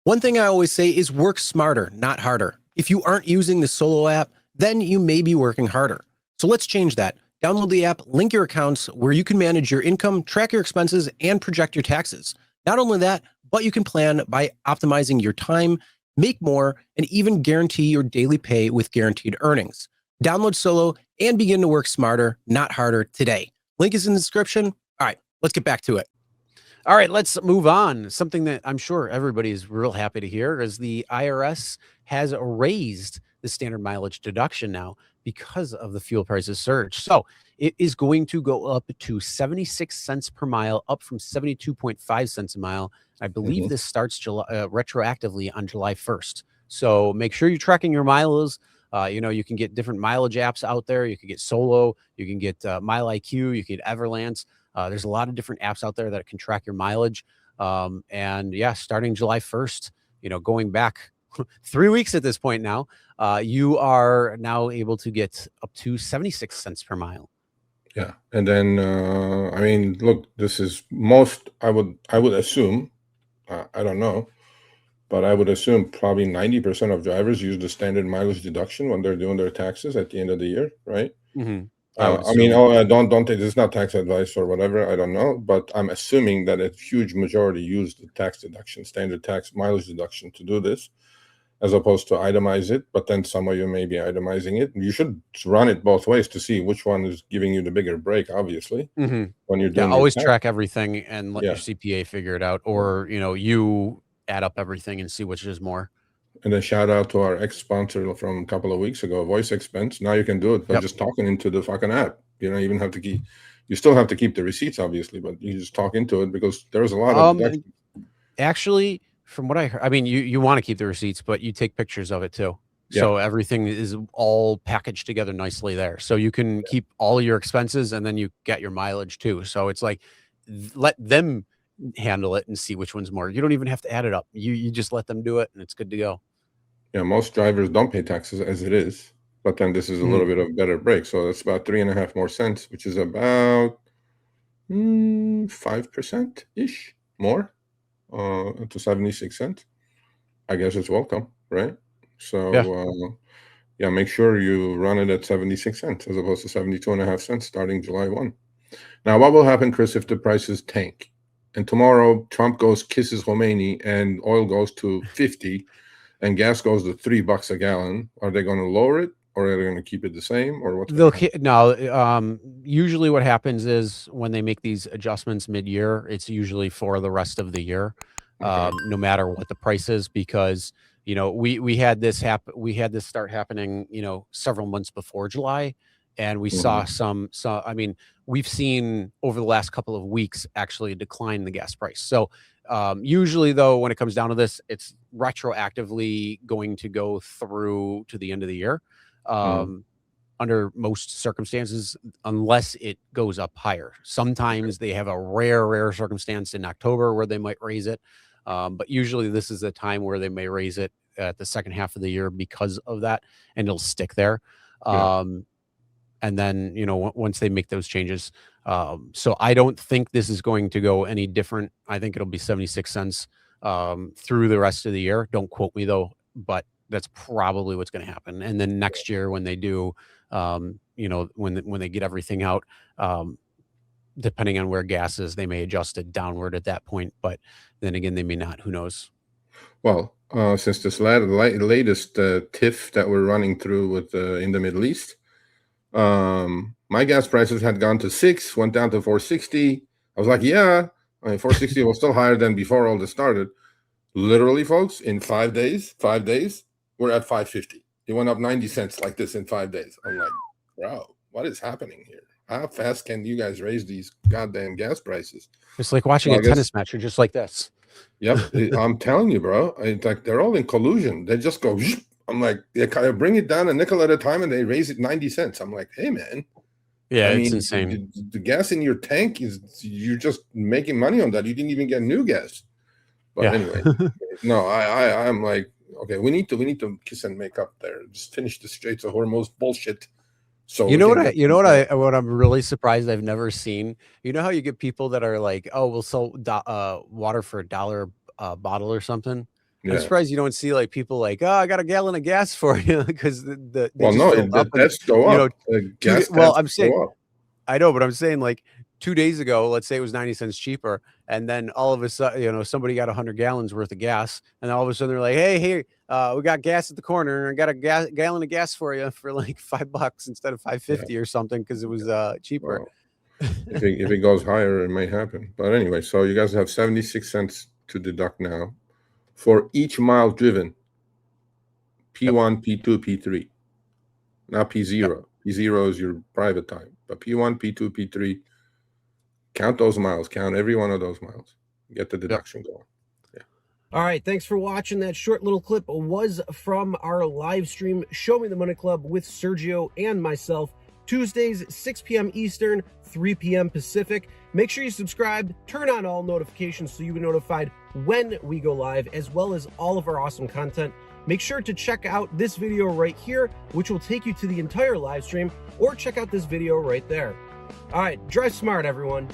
One thing I always say is work smarter, not harder. If you aren't using the Solo app, then you may be working harder. So let's change that. Download the app, link your accounts where you can manage your income, track your expenses, and project your taxes. Not only that, but you can plan by optimizing your time, make more, and even guarantee your daily pay with guaranteed earnings. Download Solo and begin to work smarter, not harder today. Link is in the description. All right, let's get back to it. All right, let's move on. Something that I'm sure everybody is real happy to hear is the IRS has raised the standard mileage deduction now because of the fuel prices surge. So it is going to go up to 76 cents per mile, up from 72.5 cents a mile. I believe this starts retroactively on July 1st. So make sure you're tracking your miles. You can get different mileage apps out there. You can get Solo, you can get Mile IQ, you can get Everlance. There's a lot of different apps out there that can track your mileage. And yeah, starting July 1st, going back 3 weeks at this point now, you are now able to get up to 76 cents per mile. Yeah. And then, look, this is I would assume, I don't know, but I would assume probably 90% of drivers use the standard mileage deduction when they're doing their taxes at the end of the year, right? Mm-hmm. Don't take this is not tax advice or whatever. I don't know, but I'm assuming that a huge majority use the tax deduction, standard tax mileage deduction to do this, as opposed to itemize it. But then some of you may be itemizing it. You should run it both ways to see which one is giving you the bigger break, obviously, when you're doing always track everything and let your CPA figure it out, or you add up everything and see which is more. And a shout out to our ex-sponsor from a couple of weeks ago, Voice Expense. Now you can do it by just talking into the fucking app. You don't even have to you still have to keep the receipts, obviously, but you just talk into it because there's a lot of actually, from what I heard, you want to keep the receipts, but you take pictures of it too. So everything is all packaged together nicely there. So you can keep all your expenses and then you get your mileage too. So it's like, let them handle it and see which one's more. You don't even have to add it up. You just let them do it and it's good to go. Yeah, most drivers don't pay taxes as it is, but then this is a little bit of better break. So that's about 3.5 more cents, which is about 5% ish more to 76 cents. I guess it's welcome, right? So make sure you run it at 76 cents as opposed to 72.5 cents starting July 1. Now, what will happen, Chris, if the prices tank? And tomorrow Trump kisses Khomeini and oil goes to 50 and gas goes to $3 a gallon? Are they going to lower it, or are they going to keep it the same, or what? No. Usually what happens is when they make these adjustments mid-year, it's usually for the rest of the year, no matter what the price is, because we had this start happening several months before July, and we saw we've seen over the last couple of weeks actually a decline in the gas price. So usually, though, when it comes down to this, it's retroactively going to go through to the end of the year under most circumstances, unless it goes up higher. Sometimes they have a rare circumstance in October where they might raise it. But usually this is the time where they may raise it at the second half of the year because of that, and it'll stick there. And then, once they make those changes. So I don't think this is going to go any different. I think it'll be 76 cents through the rest of the year. Don't quote me though, but that's probably what's going to happen. And then next year when they do, when they get everything out, depending on where gas is, they may adjust it downward at that point. But then again, they may not. Who knows? Well, since this latest TIF that we're running through with in the Middle East, my gas prices had gone to $6, went down to $4.60. I was like, $4.60 was still higher than before all this started. Literally, folks, in 5 days, we're at $5.50. It went up 90 cents like this in 5 days. I'm like, bro, what is happening here? How fast can you guys raise these goddamn gas prices? It's like watching a tennis match. You're just like this. Yep, I'm telling you, bro. It's like they're all in collusion. They just go. I'm like, they kind of bring it down a nickel at a time, and they raise it 90 cents. I'm like, hey, man. Yeah, it's insane. The gas in your tank you're just making money on that. You didn't even get new gas. But anyway, no, I'm like, okay, we need to kiss and make up there. Just finish the Straits of Hormuz bullshit. So what I'm really surprised I've never seen. You know how you get people that are like, oh, we'll sell water for $1 a bottle or something. I'm surprised you don't see like people like, oh, I got a gallon of gas for you because they Well, just no, filled up and, that's go you know, up. Gas well, taxes I'm saying, go up. I know, but I'm saying like 2 days ago, let's say it was 90 cents cheaper. And then all of a sudden, you know, somebody got 100 gallons worth of gas. And all of a sudden they're like, hey, we got gas at the corner. I got a gallon of gas for you for like $5 instead of $5.50 or something because it was cheaper. Well, if it goes higher, it may happen. But anyway, so you guys have 76 cents to deduct now for each mile driven. P1, P2, P3. Not P0. Yep. P0 is your private time. But P1, P2, P3, count those miles. Count every one of those miles. Get the deduction going. Yeah. All right, thanks for watching. That short little clip was from our live stream, Show Me the Money Club with Sergio and myself. Tuesdays, 6 p.m. Eastern, 3 p.m. Pacific. Make sure you subscribe, turn on all notifications so you'll be notified when we go live, as well as all of our awesome content. Make sure to check out this video right here, which will take you to the entire live stream, or check out this video right there. All right, drive smart, everyone.